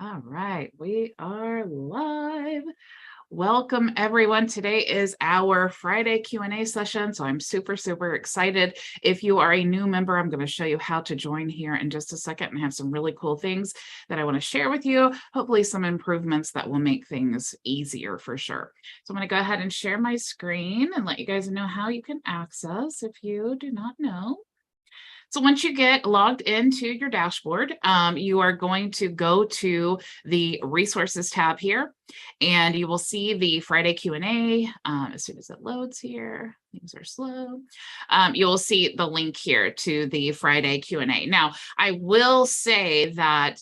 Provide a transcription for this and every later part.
All right, we are live. Welcome everyone. Today is our Friday Q&A session, so I'm super excited. If you are a new member, I'm going to show you how to join here in just a second and have some really cool things that I want to share with you. Hopefully some improvements that will make things easier for sure. So I'm going to go ahead and share my screen and let you guys know how you can access if you do not know. So once you get logged into your dashboard, you are going to go to the resources tab here, and you will see the Friday Q&A. As soon as it loads here, things are slow. You will see the link here to the Friday Q&A. Now, I will say that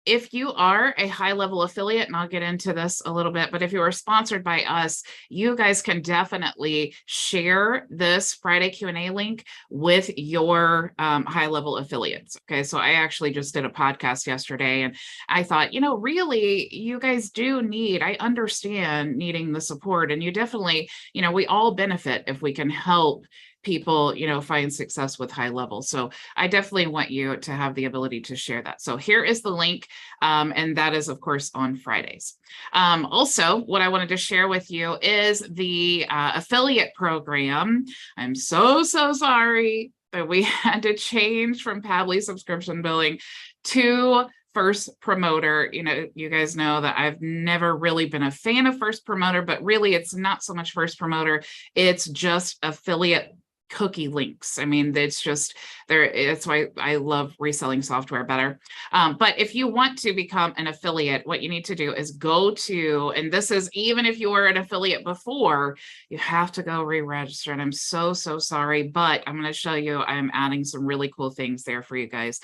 if you are a HighLevel affiliate, and I'll get into this a little bit, but if you are sponsored by us, you guys can definitely share this Friday Q&A link with your HighLevel affiliates. Okay, so I actually just did a podcast yesterday, and I thought, really, you guys do need, I understand needing the support, and you definitely, we all benefit if we can help people, find success with HighLevel. So I definitely want you to have the ability to share that. So here is the link, and that is, of course, on Fridays. Also, what I wanted to share with you is the affiliate program. I'm so sorry that we had to change from Pabbly subscription billing to First Promoter. You guys know that I've never really been a fan of First Promoter, but really it's not so much First Promoter, it's just affiliate cookie links. I mean, it's just there. That's why I love reselling software better. But if you want to become an affiliate, what you need to do is go to, and this is even if you were an affiliate before, you have to go re-register. And I'm so sorry, but I'm going to show you, I'm adding some really cool things there for you guys.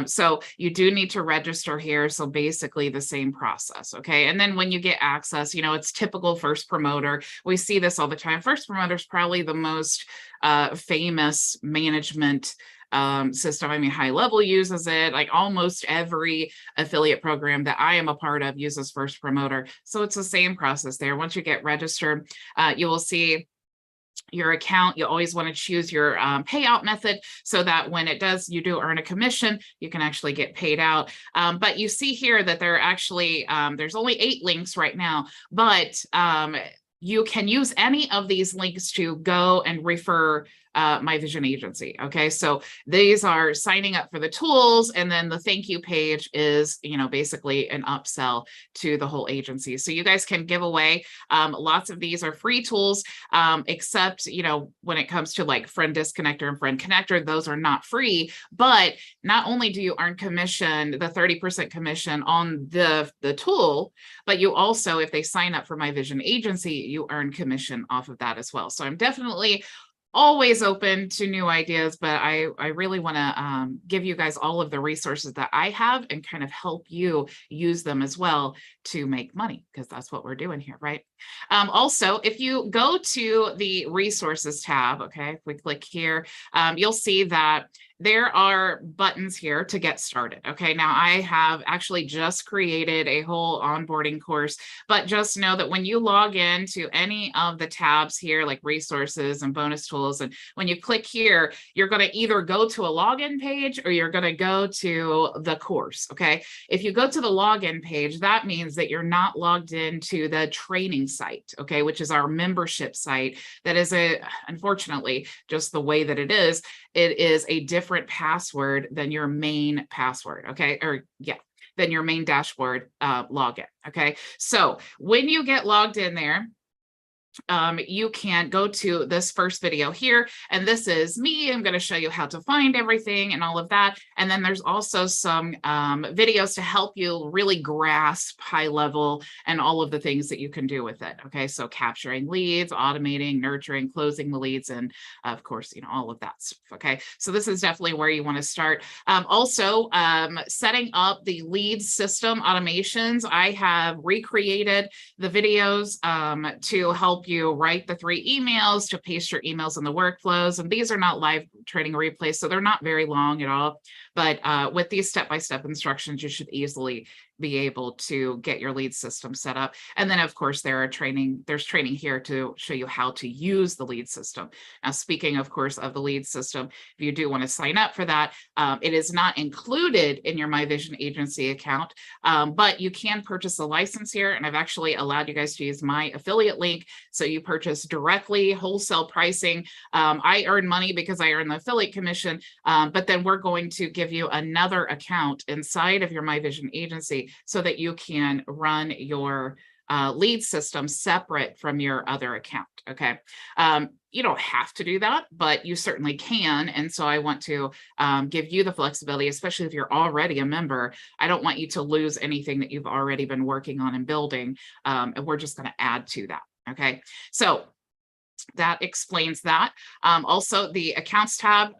So you do need to register here. So basically the same process. Okay. And then when you get access, it's typical First Promoter. We see this all the time. First Promoter is probably the most famous management system. I mean, HighLevel uses it. Like almost every affiliate program that I am a part of uses First Promoter. So it's the same process there. Once you get registered, you will see your account. You always want to choose your payout method so that when you do earn a commission, you can actually get paid out. But you see here that there are actually, there's only 8 links right now, but you can use any of these links to go and refer my vision agency. Okay, so these are signing up for the tools, and then the thank you page is, basically an upsell to the whole agency. So you guys can give away. Lots of these are free tools, except, when it comes to like Friend Disconnector and Friend Connector, those are not free. But not only do you earn commission, the 30% commission on the tool, but you also, if they sign up for my vision agency, you earn commission off of that as well. So I'm definitely always open to new ideas, but I really want to give you guys all of the resources that I have and kind of help you use them as well to make money, because that's what we're doing here, right? Also, if you go to the resources tab, okay, if we click here, you'll see that there are buttons here to get started. Okay, now I have actually just created a whole onboarding course, but just know that when you log into any of the tabs here, like resources and bonus tools, and when you click here, you're going to either go to a login page or you're going to go to the course. Okay, if you go to the login page, that means that you're not logged into the training site, okay, which is our membership site. That is unfortunately, just the way that it is a different password than your main password, okay, than your main dashboard login. Okay, so when you get logged in there, you can go to this first video here, and this is me. I'm going to show you how to find everything and all of that. And then there's also some videos to help you really grasp HighLevel and all of the things that you can do with it. Okay, so capturing leads, automating, nurturing, closing the leads, and of course, all of that stuff. Okay, so this is definitely where you want to start. Also, setting up the lead system automations. I have recreated the videos to help you write the 3 emails, to paste your emails in the workflows. And these are not live training replays, so they're not very long at all. But with these step-by-step instructions, you should easily be able to get your lead system set up. And then of course there's training here to show you how to use the lead system. Now, speaking of course of the lead system, if you do want to sign up for that, it is not included in your My Vision Agency account, but you can purchase a license here. And I've actually allowed you guys to use my affiliate link. So you purchase directly, wholesale pricing. I earn money because I earn the affiliate commission, but then we're going to give you another account inside of your My Vision Agency so that you can run your lead system separate from your other account. Okay. You don't have to do that, but you certainly can. And so I want to give you the flexibility, especially if you're already a member. I don't want you to lose anything that you've already been working on and building. And we're just going to add to that. Okay. So that explains that. Also, the accounts tab,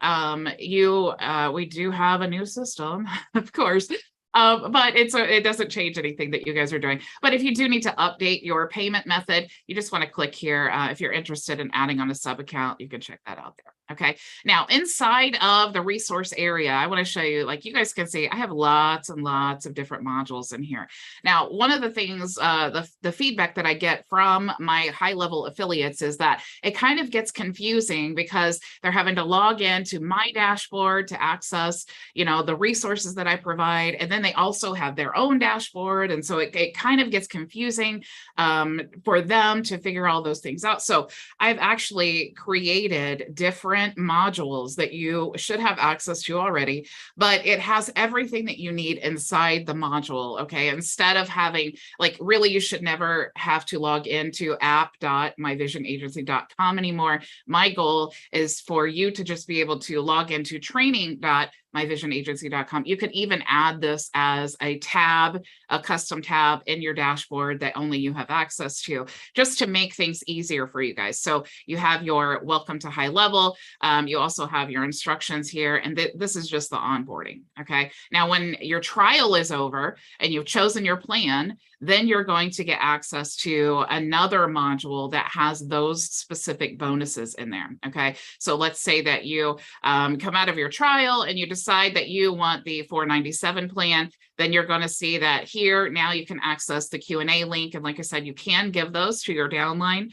we do have a new system, of course. But it doesn't change anything that you guys are doing. But if you do need to update your payment method, you just want to click here. If you're interested in adding on a sub account, you can check that out there. Okay. Now, inside of the resource area, I want to show you, like you guys can see, I have lots and lots of different modules in here. Now, one of the things, the feedback that I get from my HighLevel affiliates is that it kind of gets confusing because they're having to log in to my dashboard to access, the resources that I provide. And then they also have their own dashboard. And so it kind of gets confusing for them to figure all those things out. So I've actually created different modules that you should have access to already, but it has everything that you need inside the module. Okay. Instead of having, like, really, you should never have to log into app.myvisionagency.com anymore. My goal is for you to just be able to log into training.myvisionagency.com. You can even add this as a tab, a custom tab in your dashboard that only you have access to, just to make things easier for you guys. So you have your welcome to HighLevel. You also have your instructions here, and this is just the onboarding. Okay. Now, when your trial is over and you've chosen your plan, then you're going to get access to another module that has those specific bonuses in there. Okay. So let's say that you come out of your trial and you decide that you want the $497 plan. Then you're going to see that here now you can access the Q&A link. And like I said, you can give those to your downline.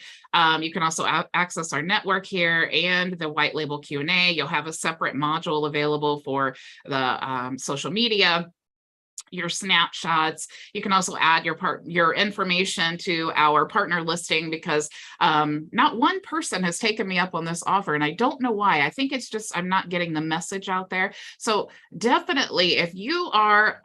You can also access our network here and the white label Q&A. You'll have a separate module available for the social media, your snapshots. You can also add your information to our partner listing, because not one person has taken me up on this offer, and I don't know why. I think it's just I'm not getting the message out there. So definitely, if you are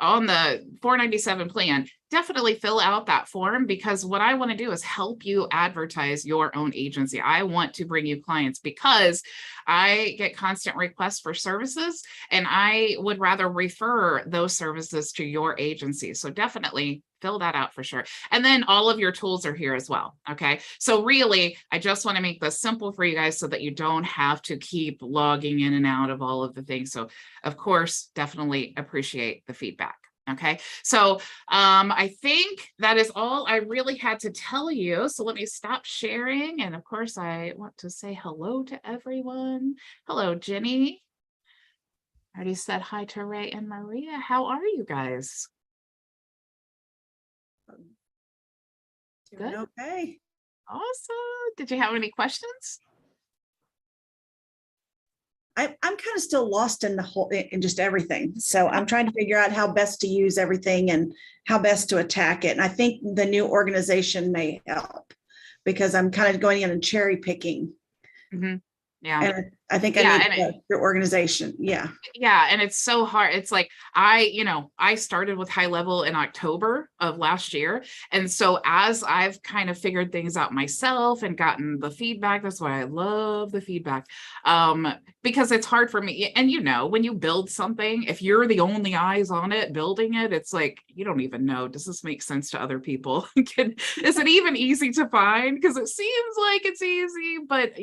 on the $497 plan, definitely fill out that form, because what I want to do is help you advertise your own agency. I want to bring you clients because I get constant requests for services, and I would rather refer those services to your agency. So definitely fill that out for sure. And then all of your tools are here as well. Okay. So really, I just want to make this simple for you guys so that you don't have to keep logging in and out of all of the things. So of course, definitely appreciate the feedback. Okay, so I think that is all I really had to tell you. So let me stop sharing. And of course, I want to say hello to everyone. Hello, Jenny. I already said hi to Ray and Maria. How are you guys? Doing Good. okay. Awesome. Did you have any questions? I'm kind of still lost in in just everything. So I'm trying to figure out how best to use everything and how best to attack it. And I think the new organization may help, because I'm kind of going in and cherry picking. Mm-hmm. Yeah. And I think I need your organization. Yeah. Yeah. And it's so hard. It's like, I started with HighLevel in October of last year. And so as I've kind of figured things out myself and gotten the feedback, that's why I love the feedback. Because it's hard for me. And when you build something, if you're the only eyes on it, building it, it's like, you don't even know, does this make sense to other people? Is it even easy to find? Because it seems like it's easy, but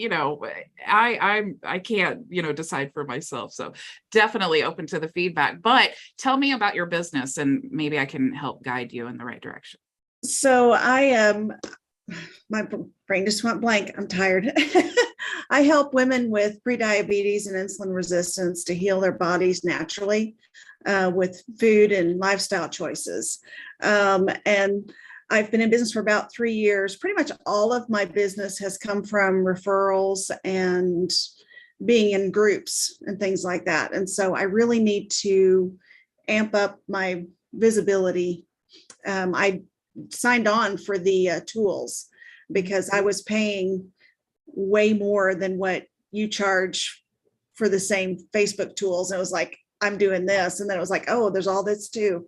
I can't, decide for myself. So definitely open to the feedback, but tell me about your business and maybe I can help guide you in the right direction. So my brain just went blank. I'm tired. I help women with prediabetes and insulin resistance to heal their bodies naturally with food and lifestyle choices. And I've been in business for about 3 years. Pretty much all of my business has come from referrals and being in groups and things like that. And so I really need to amp up my visibility. I signed on for the tools because I was paying way more than what you charge for the same Facebook tools. And it was like, I'm doing this. And then it was like, oh, there's all this too.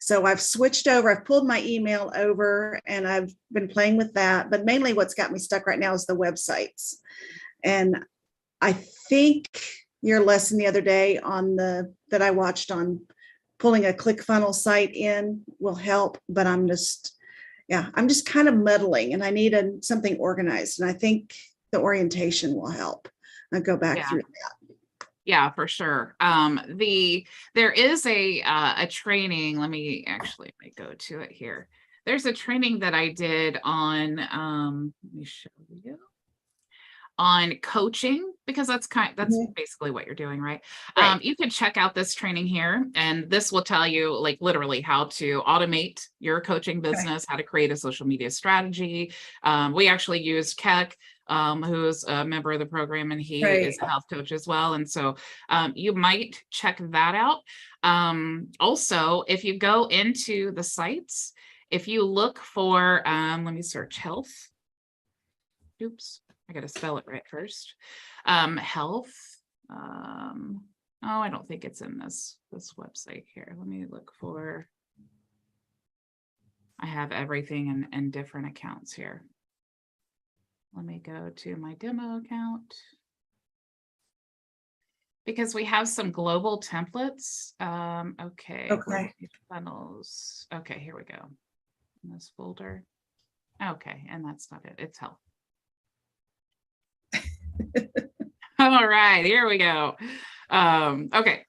So I've switched over. I've pulled my email over and I've been playing with that. But mainly what's got me stuck right now is the websites. And I think your lesson the other day on that I watched on pulling a ClickFunnels site in will help. But I'm just kind of muddling and I need something organized. And I think the orientation will help. I'll go back through that. Yeah, for sure. There is a training. Let me go to it here. There's a training that I did on, let me show you, on coaching, because that's basically what you're doing, right? You can check out this training here, and this will tell you like literally how to automate your coaching business, how to create a social media strategy. We actually used Keck, who's a member of the program, and he is a health coach as well. And so you might check that out. Also, if you go into the sites, if you look for, let me search health. Oops, I got to spell it right first. Health. Oh, I don't think it's in this website here. Let me look for, I have everything in different accounts here. Let me go to my demo account because we have some global templates. Okay. Funnels. Okay, here we go. In this folder. Okay, and that's not it. It's health. All right, here we go. Okay.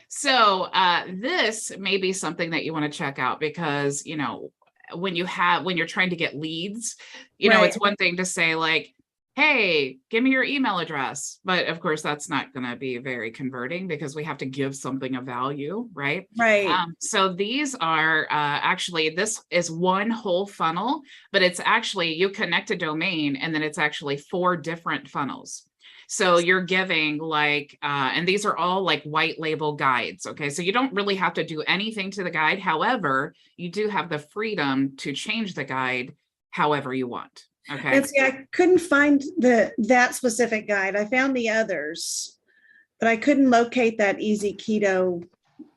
So this may be something that you want to check out because, you know, when you're trying to get leads, you know, it's one thing to say like, hey, give me your email address. But of course, that's not going to be very converting because we have to give something of value, right? So these are actually, this is one whole funnel, but it's actually, you connect a domain and then it's actually 4 different funnels. So you're giving like, and these are all like white label guides. Okay. So you don't really have to do anything to the guide. However, you do have the freedom to change the guide however you want. Okay. And see, I couldn't find that specific guide. I found the others, but I couldn't locate that Easy Keto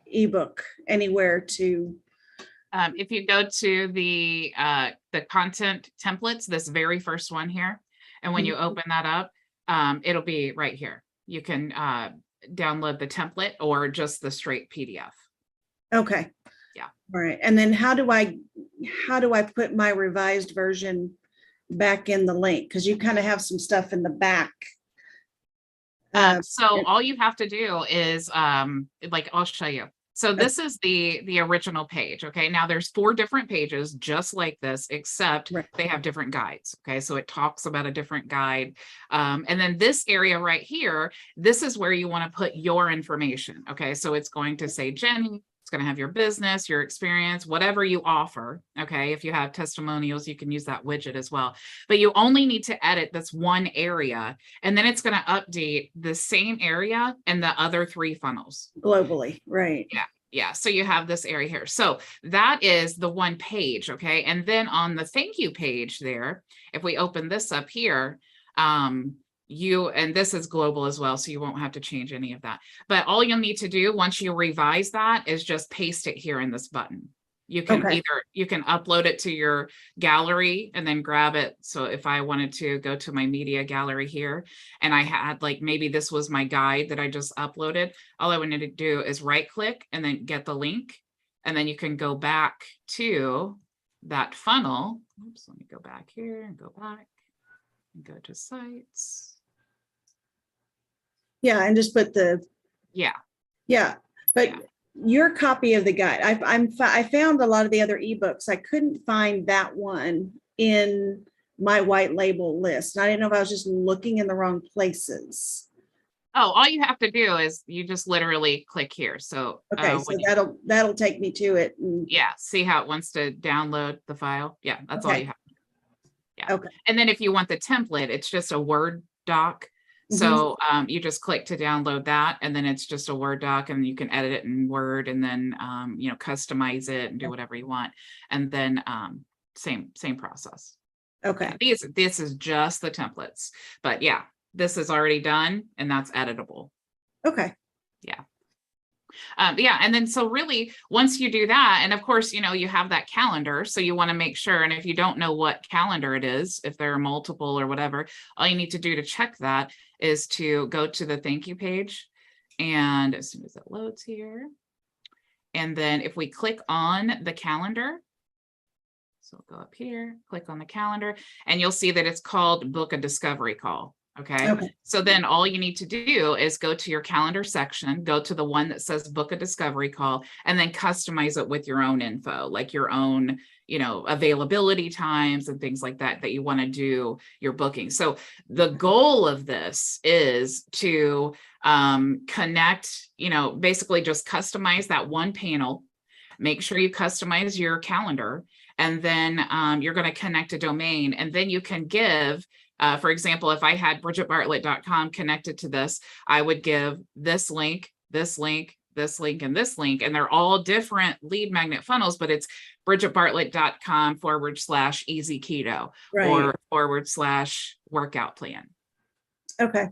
ebook anywhere to. If you go to the content templates, this very first one here, and when you open that up, it'll be right here. You can download the template or just the straight PDF. Okay. Yeah. All right. And then how do I put my revised version back in the link? Because you kind of have some stuff in the back. So all you have to do is like, I'll show you. So this is the original page. Okay. Now there's 4 different pages just like this, except they have different guides. Okay. So it talks about a different guide. And then this area right here, this is where you want to put your information. Okay. So it's going to say Jenny. It's going to have your business, your experience, whatever you offer. Okay. If you have testimonials, you can use that widget as well. But you only need to edit this one area, and then it's going to update the same area and the other 3 funnels. Globally. Right. Yeah. Yeah. So you have this area here. So that is the one page. Okay. And then on the thank you page there, if we open this up here, and this is global as well, so you won't have to change any of that. But all you'll need to do once you revise that is just paste it here in this button. You can you can upload it to your gallery and then grab it. So if I wanted to go to my media gallery here and I had like, maybe this was my guide that I just uploaded, all I would need to do is right click and then get the link. And then you can go back to that funnel. Oops, let me go back here and go back and go to sites. Yeah, and just put but your copy of the guide, I found a lot of the other ebooks. I couldn't find that one in my white label list. And I didn't know if I was just looking in the wrong places. Oh, all you have to do is you just literally click here. So Okay, so that'll take me to it. Yeah, see how it wants to download the file. Yeah, that's all you have. Yeah. Okay. And then if you want the template, it's just a Word doc. So you just click to download that, and then it's just a Word doc, and you can edit it in Word, and then customize it and do whatever you want. And then same process. Okay. Yeah, this is just the templates, but yeah, this is already done, and that's editable. Okay. Yeah. And then so really once you do that, and of course, you have that calendar, so you want to make sure, and if you don't know what calendar it is, if there are multiple or whatever, all you need to do to check that is to go to the thank you page, and as soon as it loads here, and then if we click on the calendar, so go up here, click on the calendar, and you'll see that it's called book a discovery call. Okay. So then all you need to do is go to your calendar section, go to the one that says book a discovery call, and then customize it with your own info, like your own, availability times and things like that you want to do your booking. So the goal of this is to connect, basically just customize that one panel, make sure you customize your calendar, and then you're going to connect a domain, and then you can give, for example, if I had bridgetbartlett.com connected to this, I would give this link, this link, this link, and this link, and they're all different lead magnet funnels, but it's bridgetbartlett.com/easy keto, or /workout plan. Okay.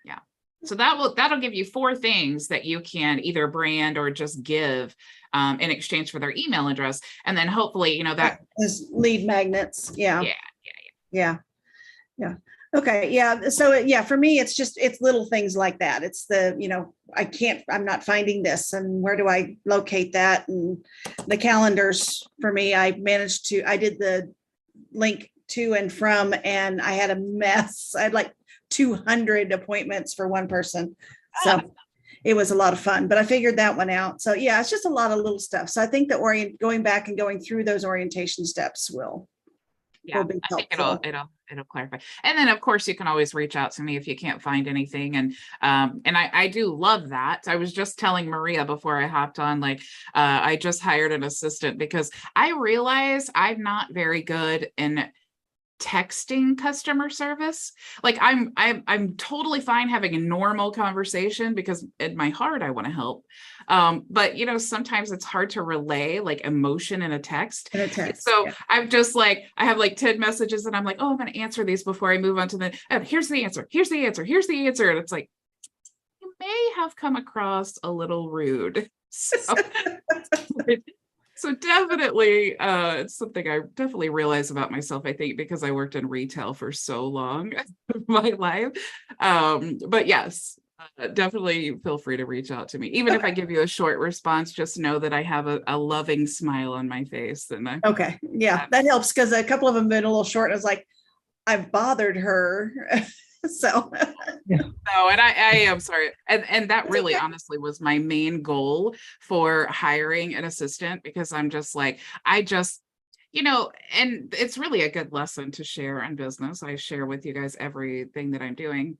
Yeah. So that'll give you 4 things that you can either brand or just give in exchange for their email address. And then hopefully, that is lead magnets. Yeah. Yeah. Okay. Yeah. So for me, it's little things like that. It's I'm not finding this, and where do I locate that? And the calendars for me, I did the link to and from, and I had a mess. I had like 200 appointments for one person. So it was a lot of fun, but I figured that one out. So yeah, it's just a lot of little stuff. So I think that going back and going through those orientation steps will be helpful. I think it'll clarify. And then of course you can always reach out to me if you can't find anything. And I do love that. I was just telling Maria before I hopped on, I just hired an assistant because I realize I'm not very good in texting customer service. Like I'm totally fine having a normal conversation because in my heart I want to help. But sometimes it's hard to relay like emotion in a text. So I'm just I have like 10 messages and I'm like, oh, I'm going to answer these before I move on to here's the answer. Here's the answer. Here's the answer. And it's like, you may have come across a little rude. So definitely, it's something I definitely realize about myself, I think, because I worked in retail for so long in my life. But yes, definitely feel free to reach out to me. Even if I give you a short response, just know that I have a loving smile on my face. And okay. Yeah, that helps, because a couple of them been a little short. I was like, I've bothered her. So no, and I am sorry. And that really honestly was my main goal for hiring an assistant, because I'm just like, and it's really a good lesson to share in business. I share with you guys everything that I'm doing.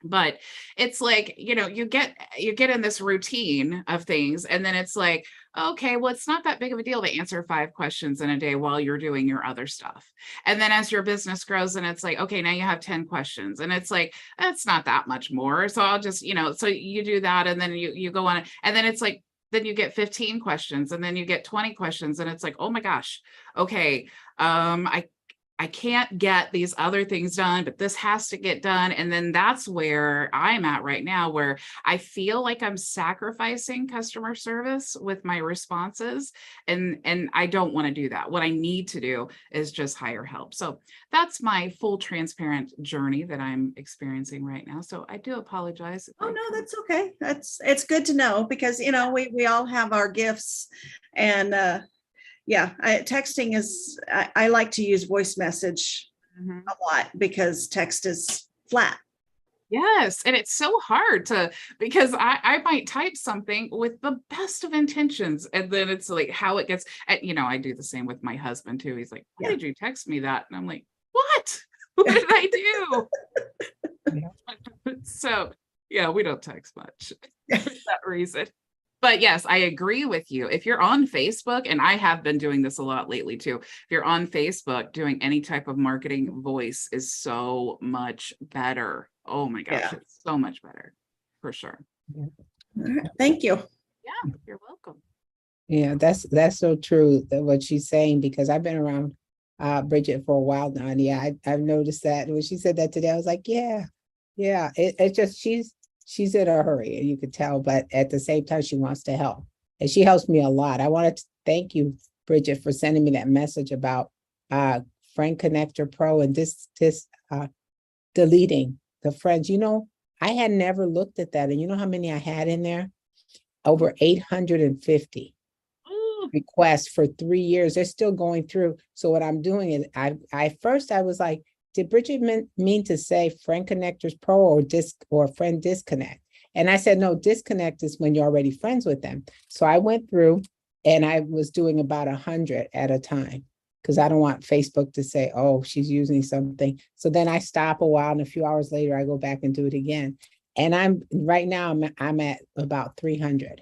But it's like, you get in this routine of things, and then it's like, okay, well, it's not that big of a deal to answer 5 questions in a day while you're doing your other stuff. And then as your business grows, and it's like, okay, now you have 10 questions, and it's like, that's not that much more. So I'll just, so you do that, and then you go on, and then it's like, then you get 15 questions, and then you get 20 questions, and it's like, oh my gosh, okay, I can't get these other things done, but this has to get done. And then that's where I'm at right now, where I feel like I'm sacrificing customer service with my responses. And I don't want to do that. What I need to do is just hire help. So that's my full transparent journey that I'm experiencing right now. So I do apologize. Oh, no, that's okay. It's good to know, because, we all have our gifts, and, texting is, I like to use voice message a lot, because text is flat. Yes. And it's so hard because I might type something with the best of intentions, and then it's like how it gets, I do the same with my husband too. He's like, why did you text me that? And I'm like, what? What did I do? Yeah. So yeah, we don't text much for that reason. But yes, I agree with you. If you're on Facebook, and I have been doing this a lot lately too, if you're on Facebook, doing any type of marketing, voice is so much better. Oh my gosh, Yeah. it's so much better for sure. All right. Thank you. Yeah, you're welcome. Yeah, that's so true that what she's saying, because I've been around Bridget for a while now. And yeah, I've noticed that. When she said that today, I was like, yeah. It's just she's in a hurry, and you could tell, but at the same time, she wants to help. And she helps me a lot. I wanted to thank you, Bridget, for sending me that message about Friend Connector Pro and this deleting the friends. I had never looked at that. And you know how many I had in there? Over 850 requests for 3 years. They're still going through. So what I'm doing is I first I was like, did Bridget mean to say Friend Connectors Pro or Friend Disconnect? And I said, no, disconnect is when you're already friends with them. So I went through and I was doing about 100 at a time, because I don't want Facebook to say, oh, she's using something. So then I stop a while, and a few hours later, I go back and do it again. And right now I'm at about 300.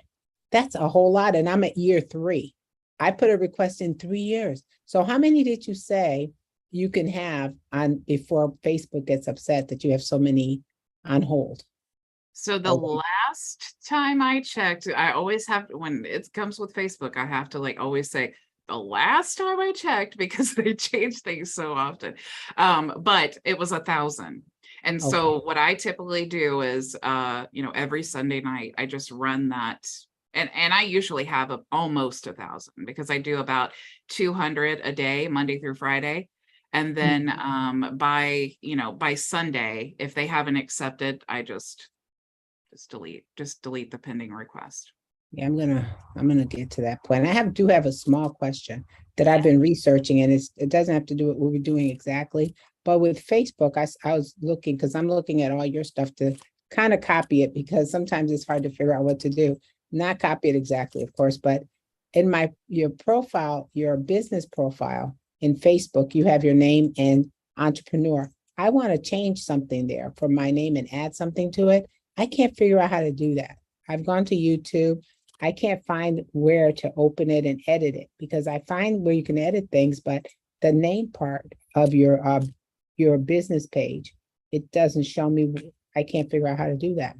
That's a whole lot. And I'm at year 3. I put a request in 3 years. So how many did you say you can have on before Facebook gets upset that you have so many on hold? So the last time I checked, I always have, when it comes with Facebook, I have to always say the last time I checked, because they change things so often. But it was 1,000. And so what I typically do is, every Sunday night, I just run that. And I usually have almost 1,000, because I do about 200 a day, Monday through Friday. And then by Sunday, if they haven't accepted, I just delete the pending request. Yeah, I'm gonna get to that point. I do have a small question that I've been researching, and it doesn't have to do with what we're doing exactly. But with Facebook, I was looking, because I'm looking at all your stuff to kind of copy it, because sometimes it's hard to figure out what to do. Not copy it exactly, of course, but in your profile, your business profile in Facebook, you have your name and entrepreneur. I want to change something there for my name and add something to it. I can't figure out how to do that. I've gone to YouTube. I can't find where to open it and edit it, because I find where you can edit things, but the name part of your business page, it doesn't show me. I can't figure out how to do that.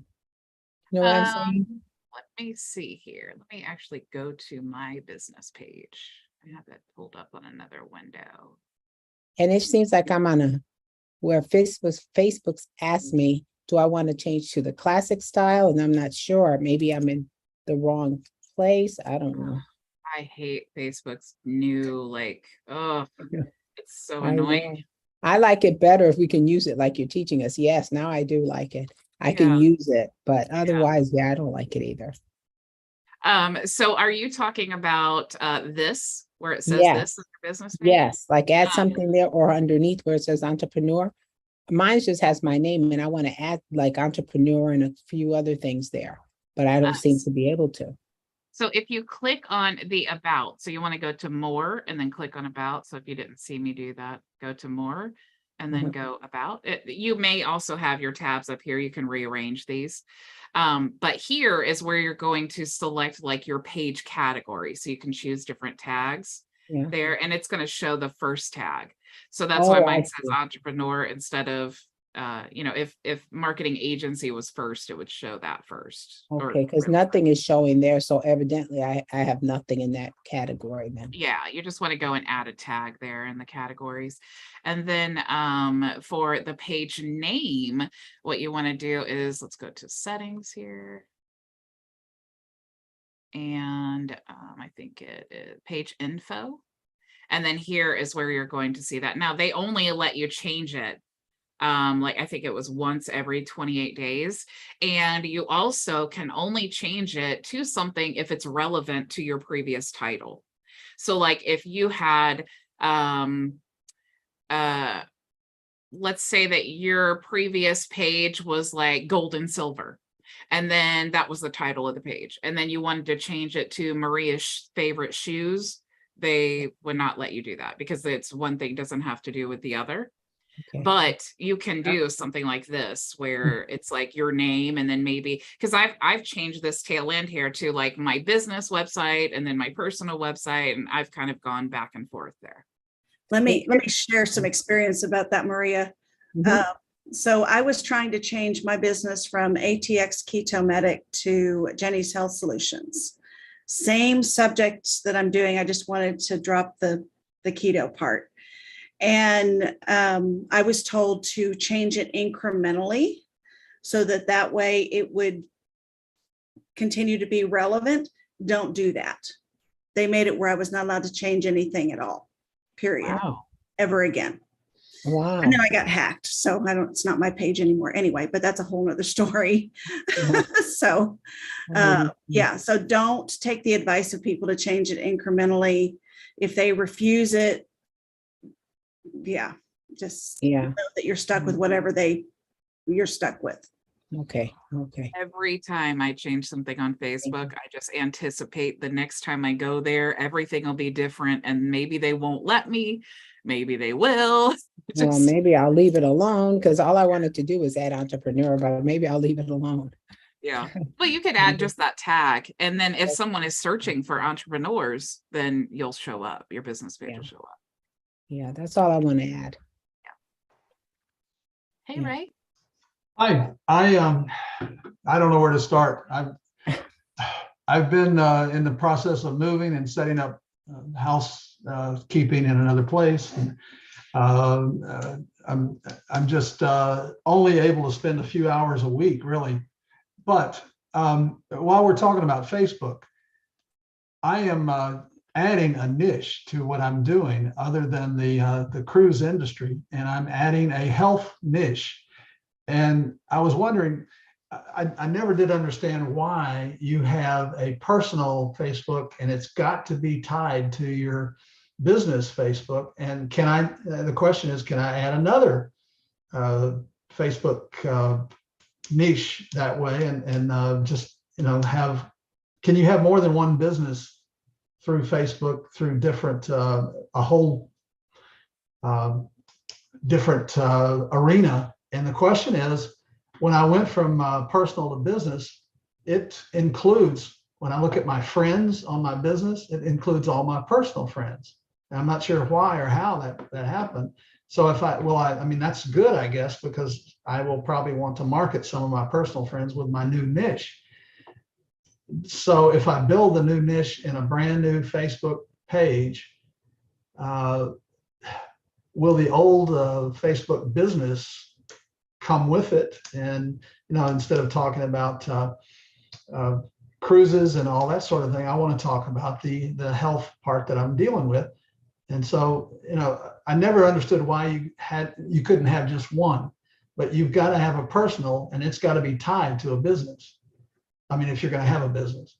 You know what I'm saying? Let me see here. Let me actually go to my business page. I have it pulled up on another window. And it seems like I'm on where Facebook's asked me, do I want to change to the classic style? And I'm not sure. Maybe I'm in the wrong place. I don't know. I hate Facebook's new, it's so I annoying. know. I like it better if we can use it like you're teaching us. Yes, now I do like it. I can use it, but otherwise, I don't like it either. So are you talking about this, where it says this is your business page? Yes, like add something there, or underneath where it says entrepreneur. Mine just has my name, and I want to add like entrepreneur and a few other things there, but I don't seem to be able to. So if you click on the about, so you want to go to more and then click on about. So if you didn't see me do that, go to more and then go about it. You may also have your tabs up here. You can rearrange these. But here is where you're going to select like your page category. So you can choose different tags there, and it's going to show the first tag. So that's why mine says entrepreneur instead of, if marketing agency was first, it would show that first. Okay, because nothing is showing there. So evidently I have nothing in that category then. Yeah, you just want to go and add a tag there in the categories. And then for the page name, what you want to do is, let's go to settings here. And I think it is page info. And then here is where you're going to see that. Now they only let you change it. I think it was once every 28 days. And you also can only change it to something if it's relevant to your previous title. So like if you had, let's say that your previous page was like gold and silver, and then that was the title of the page. And then you wanted to change it to Maria's favorite shoes. They would not let you do that, because it's one thing doesn't have to do with the other. Okay. But you can do something like this where it's like your name, and then maybe, because I've changed this tail end here to like my business website and then my personal website, and I've kind of gone back and forth there. Let me share some experience about that, Maria. Mhm. So I was trying to change my business from ATX Keto Medic to Jenny's Health Solutions. Same subjects that I'm doing. I just wanted to drop the keto part. And I was told to change it incrementally so that way it would continue to be relevant. Don't do that. They made it where I was not allowed to change anything at all, period, Wow. ever again. Wow. And then I got hacked. So it's not my page anymore anyway, but that's a whole nother story. So yeah, so don't take the advice of people to change it incrementally. If they refuse it, just know that you're stuck with whatever you're stuck with. Okay. Every time I change something on Facebook, I just anticipate the next time I go there, everything will be different, and maybe they won't let me, maybe they will. Well, maybe I'll leave it alone, because all I wanted to do was add entrepreneur, but maybe I'll leave it alone. Yeah. Well, you could add just that tag, and then if someone is searching for entrepreneurs, then you'll show up. Your business page will show up. Yeah, that's all I want to add. Yeah. Hey, Ray. Hi, I don't know where to start. I've been in the process of moving and setting up housekeeping in another place. And, I'm just only able to spend a few hours a week, really. But while we're talking about Facebook, I am adding a niche to what I'm doing other than the cruise industry, and I'm adding a health niche. And I was wondering, I never did understand why you have a personal Facebook and it's got to be tied to your business Facebook. And the question is, can I add another Facebook niche that way and just, can you have more than one business through Facebook through different, a whole different arena? And the question is, when I went from personal to business, it includes, when I look at my friends on my business, it includes all my personal friends. And I'm not sure why or how that happened. So I mean, that's good, I guess, because I will probably want to market some of my personal friends with my new niche. So if I build the new niche in a brand new Facebook page, will the old Facebook business come with it? And instead of talking about cruises and all that sort of thing, I want to talk about the health part that I'm dealing with. And so I never understood why you couldn't have just one, but you've got to have a personal, and it's got to be tied to a business. I mean, if you're going to have a business.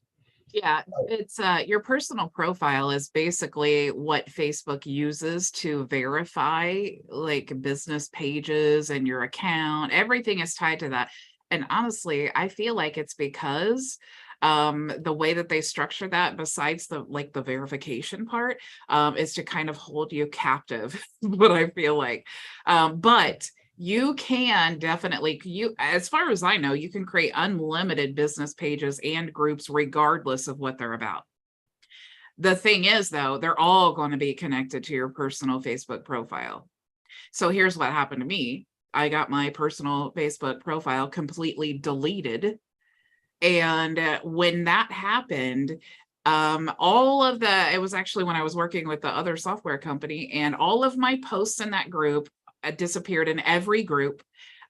Yeah, it's your personal profile is basically what Facebook uses to verify like business pages and your account. Everything is tied to that. And honestly, I feel like it's because the way that they structure that, besides the verification part, is to kind of hold you captive, what I feel like. But you can definitely, as far as I know, you can create unlimited business pages and groups regardless of what they're about. The thing is, though, they're all going to be connected to your personal Facebook profile. So here's what happened to me. I got my personal Facebook profile completely deleted. And when that happened, it was actually when I was working with the other software company, and all of my posts in that group disappeared in every group.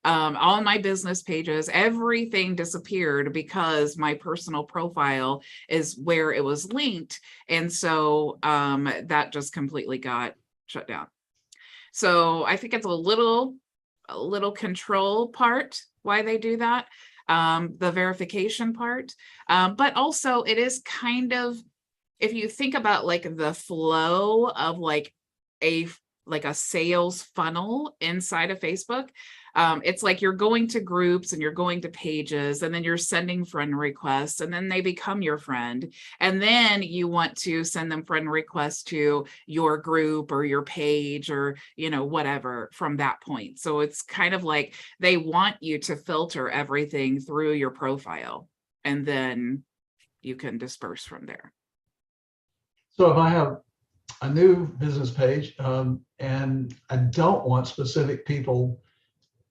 All my business pages, everything disappeared because my personal profile is where it was linked. And so that just completely got shut down. So I think it's a little control part why they do that, the verification part. But also it is kind of, if you think about like the flow of like like a sales funnel inside of Facebook. It's like you're going to groups and you're going to pages, and then you're sending friend requests, and then they become your friend. And then you want to send them friend requests to your group or your page or, you know, whatever from that point. So it's kind of like they want you to filter everything through your profile, and then you can disperse from there. So if I have a new business page and I don't want specific people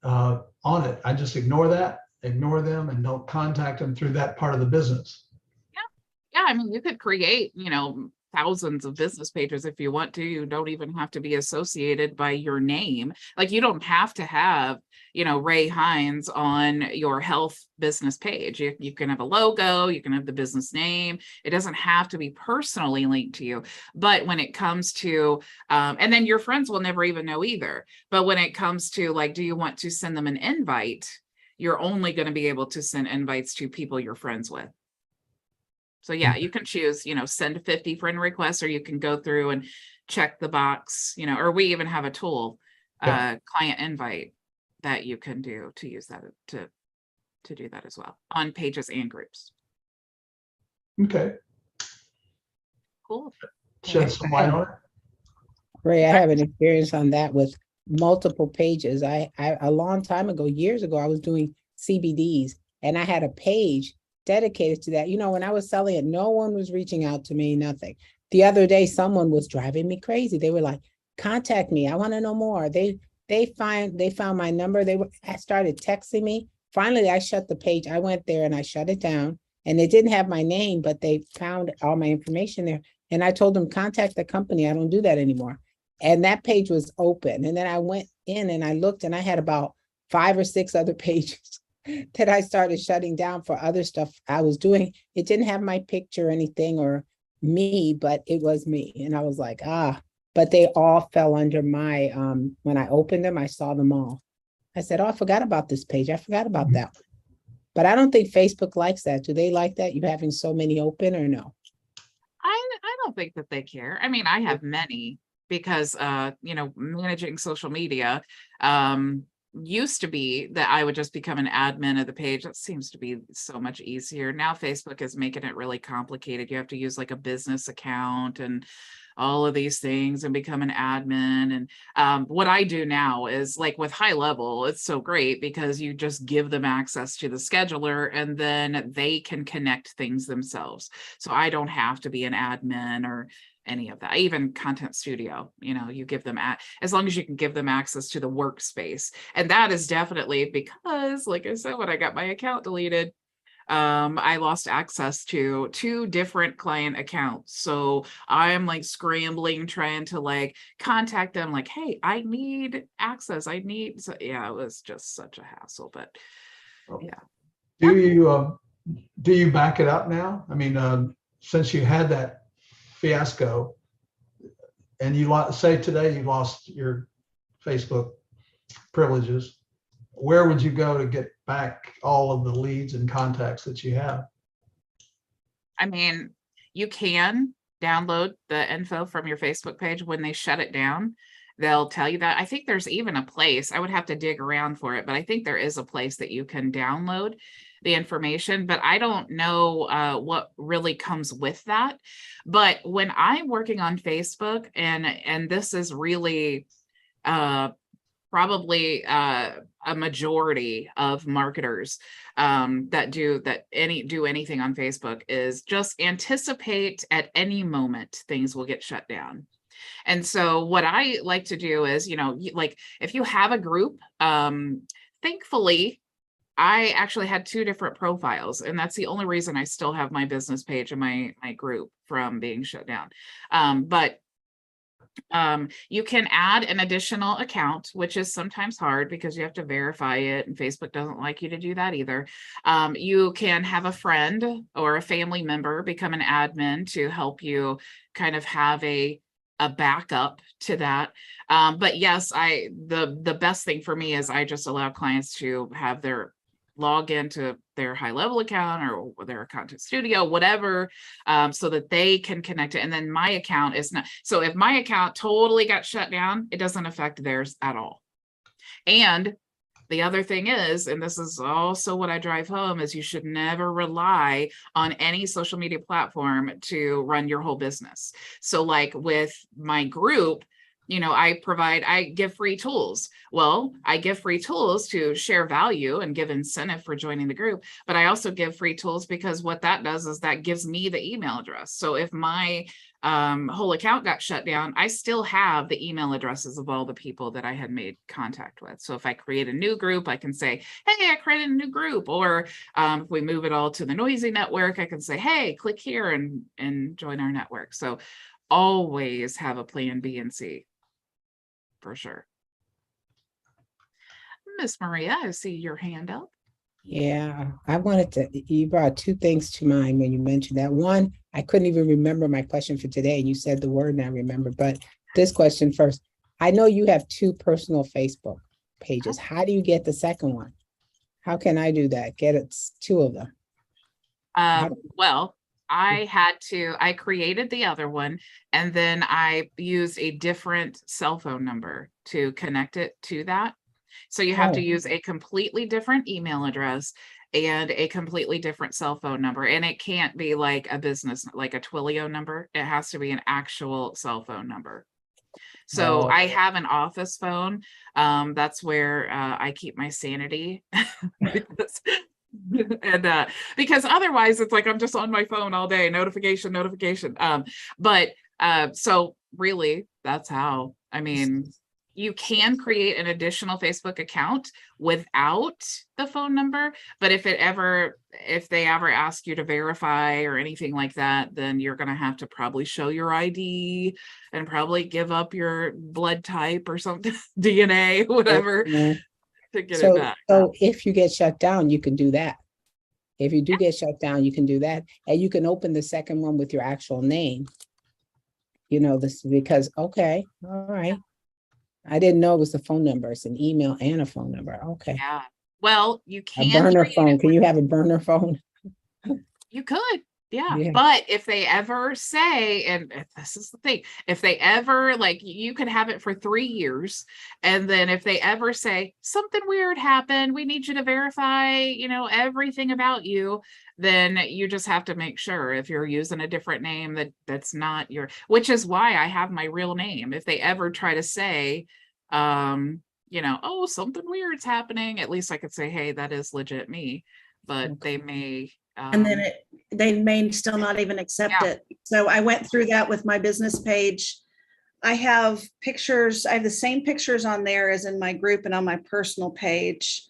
on it, I just ignore them and don't contact them through that part of the business. Yeah, I mean, you could create, you know, thousands of business pages if you want to. You don't even have to be associated by your name. Like, you don't have to have, you know, Ray Hines on your health business page. You can have a logo, you can have the business name. It doesn't have to be personally linked to you. But when it comes to, and then your friends will never even know either. But when it comes to, like, do you want to send them an invite? You're only going to be able to send invites to people you're friends with. So yeah, you can choose, you know, send 50 friend requests, or you can go through and check the box, you know, or we even have a tool, client invite, that you can do to use that to do that as well on pages and groups. Okay. Cool. Shed some light on it. Ray, I have an experience on that with multiple pages. I a long time ago, years ago, I was doing CBDs, and I had a page dedicated to that. You know, when I was selling it, no one was reaching out to me, nothing. The other day, someone was driving me crazy. They were like, contact me, I want to know more. They found my number. I started texting me. Finally, I shut the page. I went there and I shut it down, and it didn't have my name, but they found all my information there. And I told them, contact the company. I don't do that anymore. And that page was open. And then I went in and I looked, and I had about 5 or 6 other pages that I started shutting down for other stuff I was doing. It didn't have my picture or anything or me, but it was me. And I was like, but they all fell under my, when I opened them, I saw them all. I said, oh, I forgot about this page. I forgot about that one. But I don't think Facebook likes that. Do they like that? You having so many open, or no? I don't think that they care. I mean, I have many because, you know, managing social media, used to be that I would just become an admin of the page. That seems to be so much easier. Now Facebook is making it really complicated. You have to use like a business account and all of these things and become an admin. And what I do now is, like with HighLevel, it's so great because you just give them access to the scheduler, and then they can connect things themselves. So I don't have to be an admin or any of that. Even ContentStudio, you know, you give them as long as you can give them access to the workspace. And that is definitely because, like I said, when I got my account deleted, I lost access to 2 different client accounts. So I'm like scrambling, trying to like contact them, like, hey, I need access. So yeah, it was just such a hassle, but yeah. Do you back it up now? I mean, since you had that fiasco, and say today you lost your Facebook privileges, where would you go to get back all of the leads and contacts that you have? I mean, you can download the info from your Facebook page. When they shut it down, they'll tell you that. I think there's even a place, I would have to dig around for it, but I think there is a place that you can download the information, but I don't know what really comes with that. But when I'm working on Facebook, and this is really probably a majority of marketers that do anything on Facebook, is just anticipate at any moment things will get shut down. And so what I like to do is, you know, like if you have a group, thankfully, I actually had 2 different profiles, and that's the only reason I still have my business page and my group from being shut down. But you can add an additional account, which is sometimes hard because you have to verify it, and Facebook doesn't like you to do that either. You can have a friend or a family member become an admin to help you kind of have a backup to that. But yes, the best thing for me is I just allow clients to have their log into their HighLevel account or their ContentStudio, whatever, so that they can connect it. And then my account is not. So if my account totally got shut down, it doesn't affect theirs at all. And the other thing is, and this is also what I drive home, is you should never rely on any social media platform to run your whole business. So like with my group, you know, I give free tools. Well, I give free tools to share value and give incentive for joining the group, but I also give free tools because what that does is that gives me the email address. So if my whole account got shut down, I still have the email addresses of all the people that I had made contact with. So if I create a new group, I can say, hey, I created a new group. Or if we move it all to the Noisy network, I can say, hey, click here and join our network. So always have a plan B and C for sure. Miss Maria, I see your hand up. Yeah, you brought two things to mind when you mentioned that. One, I couldn't even remember my question for today, and you said the word and I remember, but this question first. I know you have two personal Facebook pages. How do you get the second one? How can I do that? Get it, two of them. Well, I created the other one, and then I used a different cell phone number to connect it to that. So you have to use a completely different email address and a completely different cell phone number. And it can't be like a business, like a Twilio number. It has to be an actual cell phone number. So I have an office phone. That's where I keep my sanity. Because otherwise it's like I'm just on my phone all day, notification. So really that's how, I mean, you can create an additional Facebook account without the phone number, but if they ever ask you to verify or anything like that, then you're going to have to probably show your ID and probably give up your blood type or something, DNA, whatever, to get it back. So if you get shut down, you can do that. If you do get shut down, you can do that. And you can open the second one with your actual name. You know, this because, okay, all right. I didn't know it was the phone number. It's an email and a phone number. Okay. Yeah. Well, you can. A burner phone. Can you have a burner phone? You could. Yeah. But if they ever say, and this is the thing, if they ever, like, you could have it for 3 years. And then if they ever say something weird happened, we need you to verify, you know, everything about you, then you just have to make sure if you're using a different name that's not your, which is why I have my real name. If they ever try to say, you know, oh, something weird's happening, at least I could say, hey, that is legit me. But they may, and then they may still not even accept it. So I went through that with my business page. I have pictures. I have the same pictures on there as in my group and on my personal page.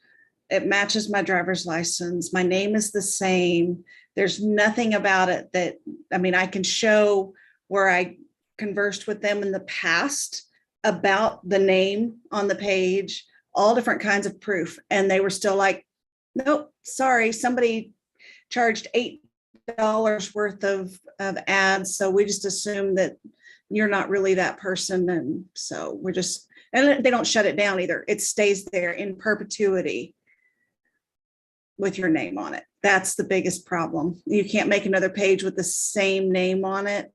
It matches my driver's license. My name is the same. There's nothing about it that, I mean, I can show where I conversed with them in the past about the name on the page, all different kinds of proof. And they were still like, nope, sorry, somebody charged $8 worth of ads. So we just assume that you're not really that person. And so we're just, and they don't shut it down either. It stays there in perpetuity with your name on it. That's the biggest problem. You can't make another page with the same name on it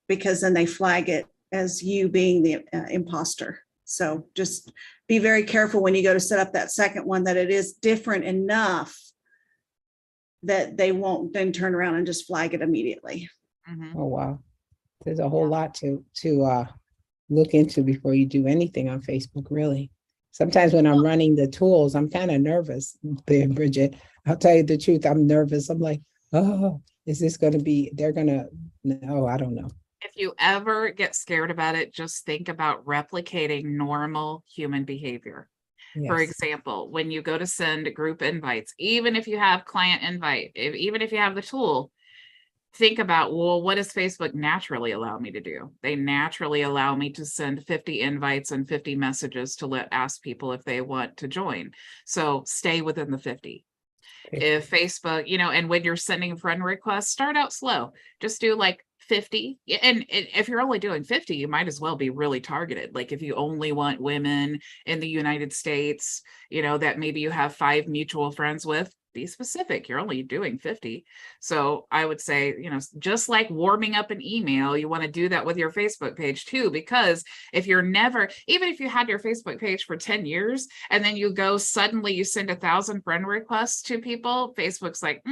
because then they flag it as you being the imposter. So just be very careful when you go to set up that second one, that it is different enough that they won't then turn around and just flag it immediately. Mm-hmm. Oh, wow. There's a whole lot to look into before you do anything on Facebook, really. Sometimes when I'm running the tools, I'm kind of nervous, Bridget. I'll tell you the truth. I'm nervous. I'm like, oh, is this going to be, no, I don't know. If you ever get scared about it, just think about replicating normal human behavior. Yes. For example, when you go to send group invites, even if you have client invite, even if you have the tool, think about, well, what does Facebook naturally allow me to do? They naturally allow me to send 50 invites and 50 messages to ask people if they want to join. So stay within the 50. If Facebook, you know, and when you're sending friend requests, start out slow. Just do like 50. And if you're only doing 50, you might as well be really targeted. Like if you only want women in the United States, you know, that maybe you have 5 mutual friends with, be specific. You're only doing 50. So I would say, just like warming up an email, you want to do that with your Facebook page too, because if you're never, even if you had your Facebook page for 10 years and then you go suddenly you send 1,000 friend requests to people, Facebook's like,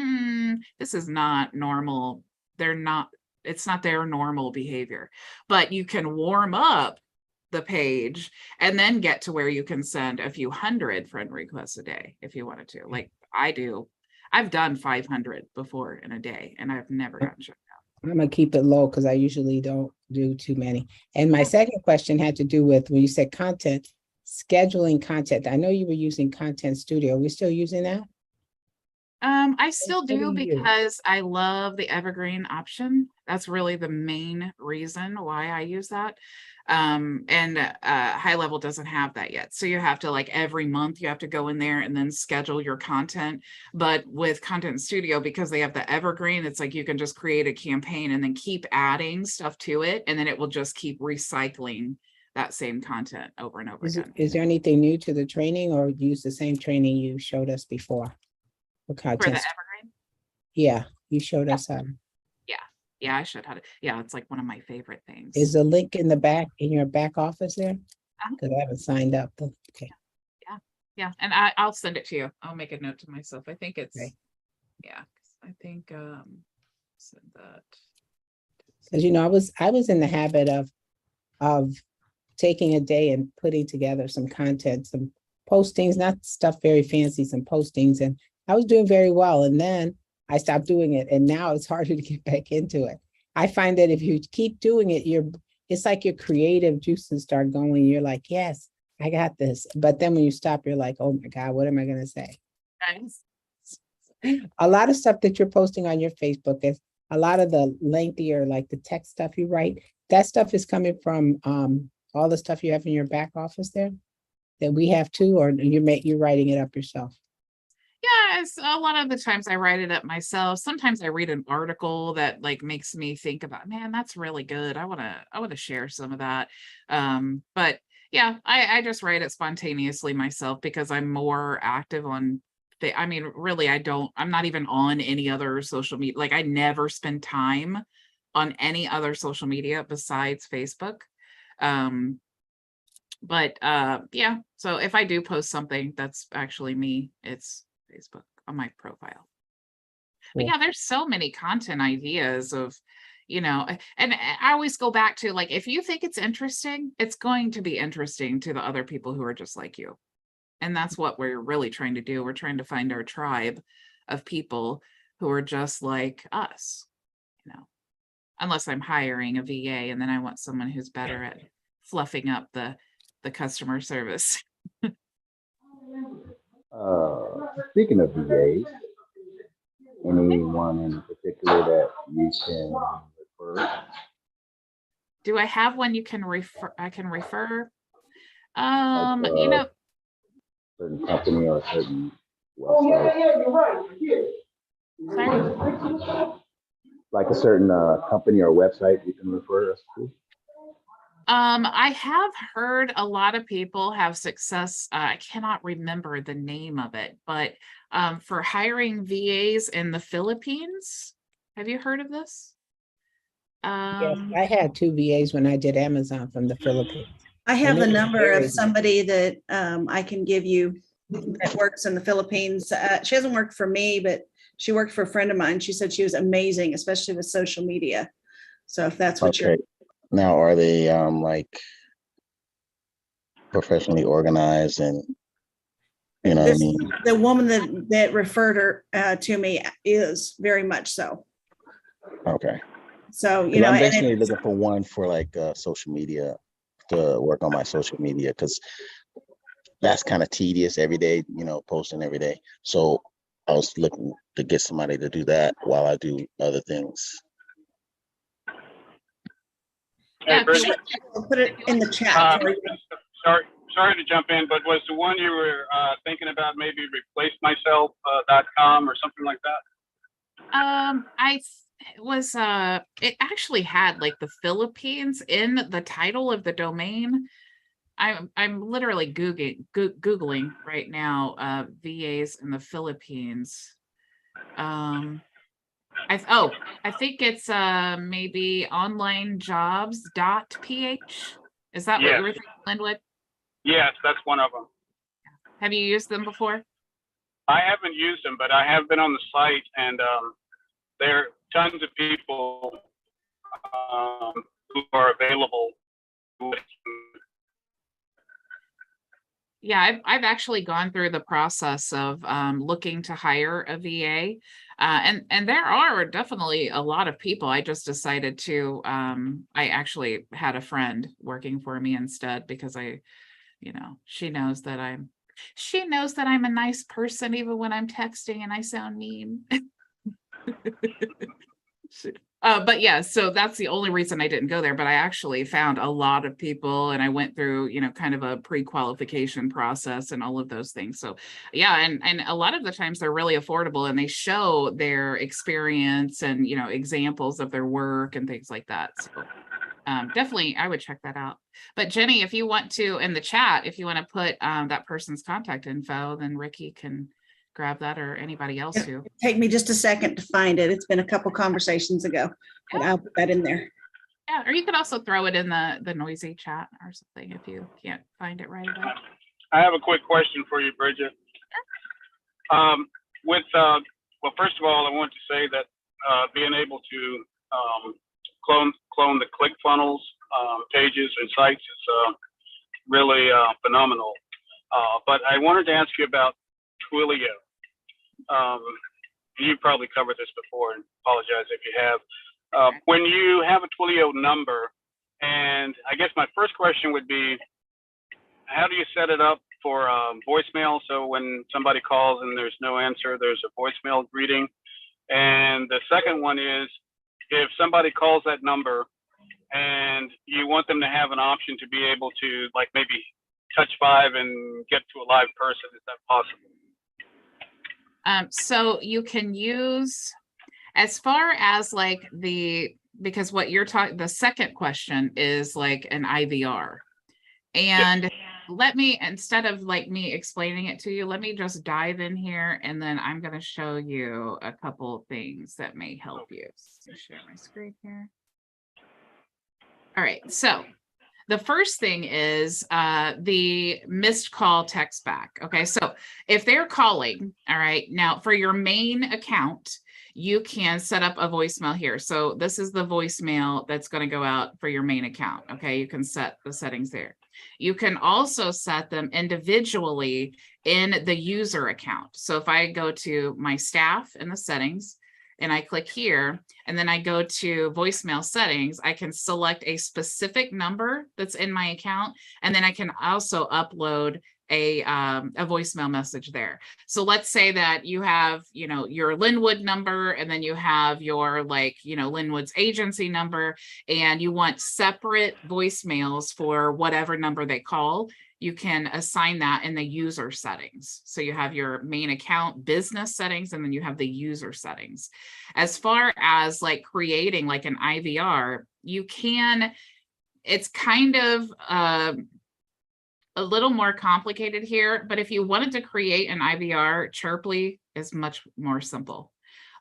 this is not normal. It's not their normal behavior. But you can warm up the page and then get to where you can send a few hundred friend requests a day if you wanted to, like I do. I've done 500 before in a day and I've never gotten shut down. I'm gonna keep it low because I usually don't do too many. And my second question had to do with when you said content, scheduling content. I know you were using ContentStudio. Are we still using that? I still do because I love the Evergreen option. That's really the main reason why I use that. And HighLevel doesn't have that yet. So you have to, like, every month you have to go in there and then schedule your content. But with ContentStudio, because they have the Evergreen, it's like you can just create a campaign and then keep adding stuff to it. And then it will just keep recycling that same content over and over again. Is there anything new to the training, or use the same training you showed us before? For the Evergreen? Yeah, you showed us how. Yeah, I should have it. Yeah, it's like one of my favorite things. Is the link in the back, in your back office there? Because I haven't signed up. Okay. Yeah, and I'll send it to you. I'll make a note to myself. I think it's, yeah, I think send that. Because I was in the habit of taking a day and putting together some content, some postings, not stuff very fancy, some postings, and I was doing very well. And then I stopped doing it. And now it's harder to get back into it. I find that if you keep doing it, it's like your creative juices start going. You're like, yes, I got this. But then when you stop, you're like, oh my God, what am I going to say? Nice. A lot of stuff that you're posting on your Facebook is a lot of the lengthier, like the text stuff you write. That stuff is coming from all the stuff you have in your back office there that we have too, or you're writing it up yourself? Yeah, a lot of the times I write it up myself. Sometimes I read an article that like makes me think about, man, that's really good. I want to share some of that. But yeah, I just write it spontaneously myself because I'm more active on I mean, really, I'm not even on any other social media. Like I never spend time on any other social media besides Facebook. But yeah, so if I do post something, that's actually me. It's Facebook on my profile. But yeah, there's so many content ideas of, and I always go back to, like, if you think it's interesting, it's going to be interesting to the other people who are just like you. And that's what we're really trying to do. We're trying to find our tribe of people who are just like us, unless I'm hiring a VA and then I want someone who's better at fluffing up the customer service. Speaking of VAs, anyone in particular that you can refer? Do I have one you can refer? I can refer. Certain company or certain website. Sorry? Like a certain company or website you can refer us to? I have heard a lot of people have success. I cannot remember the name of it, but for hiring VAs in the Philippines. Have you heard of this? Yes, I had 2 VAs when I did Amazon from the Philippines. I have the number of somebody that I can give you that works in the Philippines. She hasn't worked for me, but she worked for a friend of mine. She said she was amazing, especially with social media. So if that's what you're. Now, are they like professionally organized and, what I mean? The woman that referred her to me is very much so. Okay. So, I'm basically looking for one for like social media, to work on my social media, because that's kind of tedious every day, posting every day. So I was looking to get somebody to do that while I do other things. Yeah, put it in the chat. Sorry to jump in, but was the one you were thinking about maybe replacemyself.com or something like that? It actually had like the Philippines in the title of the domain. I'm literally Googling right now, VAs in the Philippines. I think it's maybe onlinejobs.ph. Is that what you were thinking, Linwood? Yes, that's one of them. Have you used them before? I haven't used them, but I have been on the site, and there are tons of people who are available. Yeah, I've actually gone through the process of looking to hire a VA, and there are definitely a lot of people. I just decided to. I actually had a friend working for me instead because she knows that I'm a nice person even when I'm texting and I sound mean. But yeah, so that's the only reason I didn't go there, but I actually found a lot of people and I went through, kind of a pre-qualification process and all of those things. So yeah, and a lot of the times they're really affordable and they show their experience and, examples of their work and things like that. So definitely I would check that out. But Jenny, if you want to, in the chat, if you want to put that person's contact info, then Ricky can grab that, or anybody else who. Take me just a second to find it. It's been a couple conversations ago, but I'll put that in there. Yeah, or you could also throw it in the noisy chat or something if you can't find it right away. I have a quick question for you, Bridget. Well, first of all, I want to say that being able to clone the ClickFunnels pages and sites is really phenomenal. But I wanted to ask you about Twilio. You probably covered this before, and apologize if you have. When you have a Twilio number, and I guess my first question would be, how do you set it up for voicemail? So when somebody calls and there's no answer, there's a voicemail greeting. And the second one is, if somebody calls that number and you want them to have an option to be able to, like, maybe touch 5 and get to a live person, is that possible? So you can use, as far as like because what you're talking, the second question is like an IVR. And let me, instead of like me explaining it to you, let me just dive in here and then I'm going to show you a couple things that may help you. So share my screen here. All right, so the first thing is the missed call text back. Okay, so if they're calling, all right, now for your main account, you can set up a voicemail here. So this is the voicemail that's going to go out for your main account. Okay, you can set the settings there. You can also set them individually in the user account. So if I go to my staff in the settings, and I click here, and then I go to voicemail settings, I can select a specific number that's in my account, and then I can also upload a voicemail message there. So let's say that you have, your Linwood number, and then you have your Linwood's agency number, and you want separate voicemails for whatever number they call. You can assign that in the user settings. So you have your main account business settings, and then you have the user settings. As far as like creating like an IVR, you can, it's kind of a little more complicated here, but if you wanted to create an IVR, Chirply is much more simple.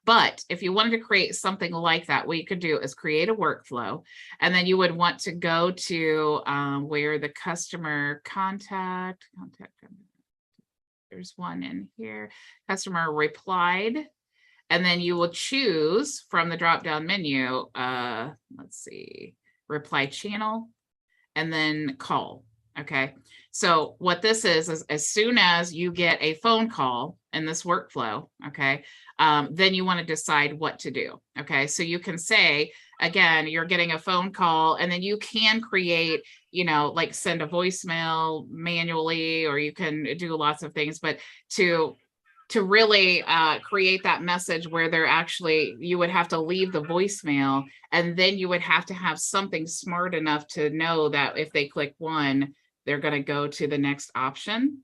But if you wanted to create something like that, what you could do is create a workflow, and then you would want to go to where the customer contact, there's one in here, customer replied, and then you will choose from the drop-down menu, let's see, reply channel, and then call. Okay, so what this is as soon as you get a phone call in this workflow, okay, then you want to decide what to do. Okay, so you can say, again, you're getting a phone call, and then you can create, like send a voicemail manually, or you can do lots of things, but to really create that message where they're actually, you would have to leave the voicemail, and then you would have to have something smart enough to know that if they click 1, they're going to go to the next option.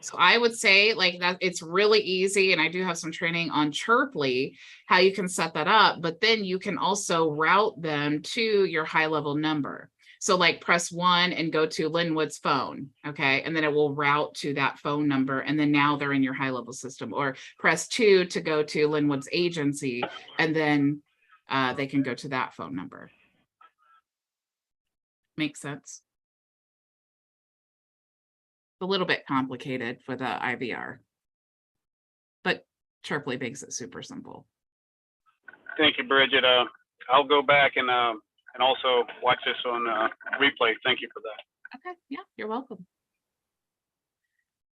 So I would say like that it's really easy. And I do have some training on Chirply, how you can set that up, but then you can also route them to your HighLevel number. So like press 1 and go to Linwood's phone, okay? And then it will route to that phone number. And then now they're in your HighLevel system. Or press 2 to go to Linwood's agency, and then they can go to that phone number. Makes sense? A little bit complicated for the IVR, but Chirply makes it super simple. Thank you, Bridget. I'll go back and also watch this on replay. Thank you for that. Okay, yeah, you're welcome.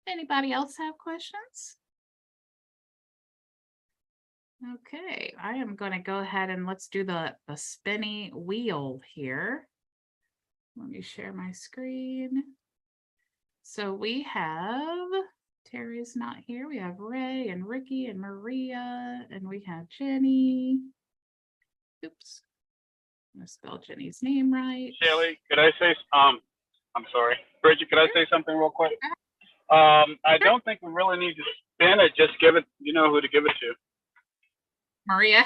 Anybody else have questions? Okay, I am going to go ahead and let's do the spinny wheel here. Let me share my screen. So we have, Terry's not here. We have Ray and Ricky and Maria, and we have Jenny. Oops. I'm going to spell Jenny's name right. Shelly, could I say, I'm sorry. Bridget, could I say something real quick? I don't think we really need to spin it. Just give it, you know who to give it to. Maria.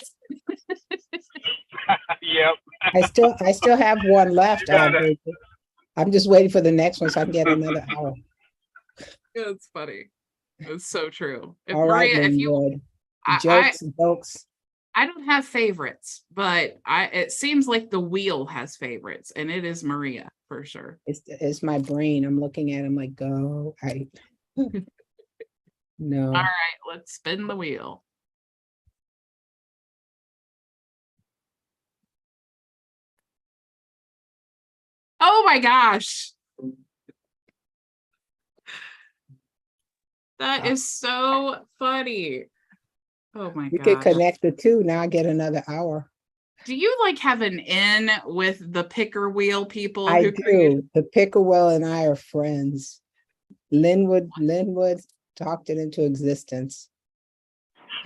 Yep. I still have one left. I'm just waiting for the next one so I can get another hour. It's funny. It's so true. If All right, Maria, if you, Linwood. Jokes. I don't have favorites, but it seems like the wheel has favorites, and it is Maria for sure. It's my brain. I'm looking at it, I'm like, go. No. All right, let's spin the wheel. Oh my gosh. That is so funny. Oh my You gosh. could connect the two. Now I get another hour. Do you like have an in with the picker wheel people? I do. The Pickerwell and I are friends. Linwood talked it into existence.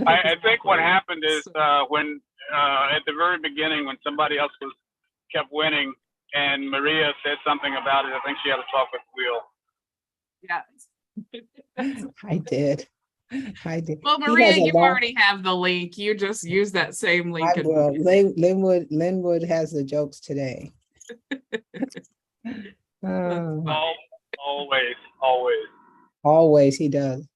I think what happened is when at the very beginning, when somebody else kept winning and Maria said something about it, I think she had to talk with Will. Yeah. I did. Well, Maria, you already have the link. You just use that same link. I will. Linwood has the jokes today. Always he does.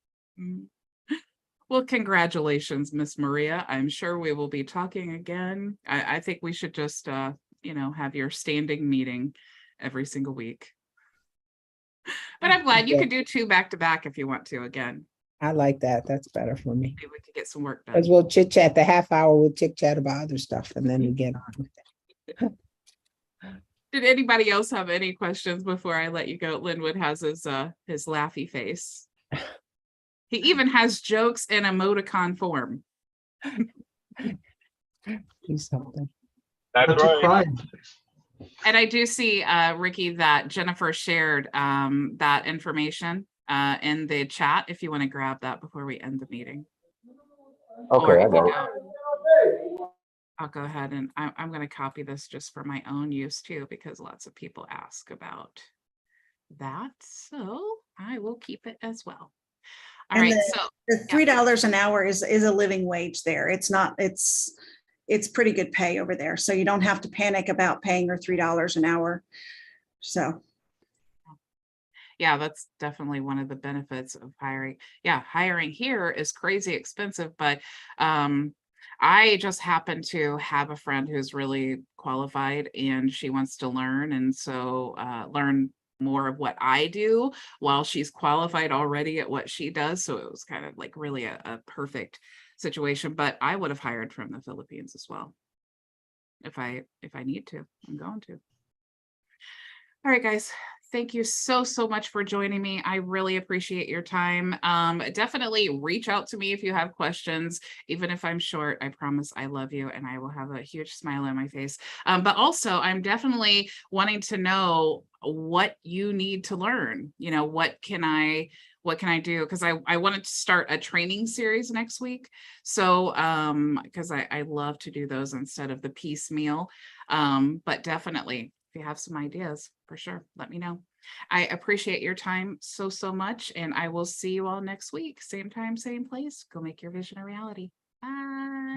Well, congratulations, Miss Maria. I'm sure we will be talking again. I think we should just have your standing meeting every single week. But I'm glad you could do 2 back-to-back if you want to again. I like that. That's better for me. Maybe we could get some work done. Because we'll chit chat the half hour, we'll chit chat about other stuff and then we get on with it. Did anybody else have any questions before I let you go? Linwood has his laughy face. He even has jokes in emoticon form. He's something. That's right. And I do see, Ricky, that Jennifer shared that information in the chat, if you want to grab that before we end the meeting. Okay, I got it. I'll go ahead and I'm going to copy this just for my own use too, because lots of people ask about that. So I will keep it as well. All right. So the $3 an hour is a living wage there. It's pretty good pay over there. So you don't have to panic about paying her $3 an hour. So. Yeah, that's definitely one of the benefits of hiring. Yeah, hiring here is crazy expensive, but I just happen to have a friend who's really qualified and she wants to learn. And so learn more of what I do while she's qualified already at what she does. So it was kind of like really a perfect situation, but I would have hired from the Philippines as well. If I need to, I'm going to. All right, guys. Thank you so much for joining me. I really appreciate your time. Definitely reach out to me if you have questions, even if I'm short. I promise I love you and I will have a huge smile on my face. But also, I'm definitely wanting to know what you need to learn. What can I do? Because I wanted to start a training series next week. So because I love to do those instead of the piecemeal. But definitely, if you have some ideas, for sure, let me know. I appreciate your time so much, and I will see you all next week. Same time, same place. Go make your vision a reality. Bye.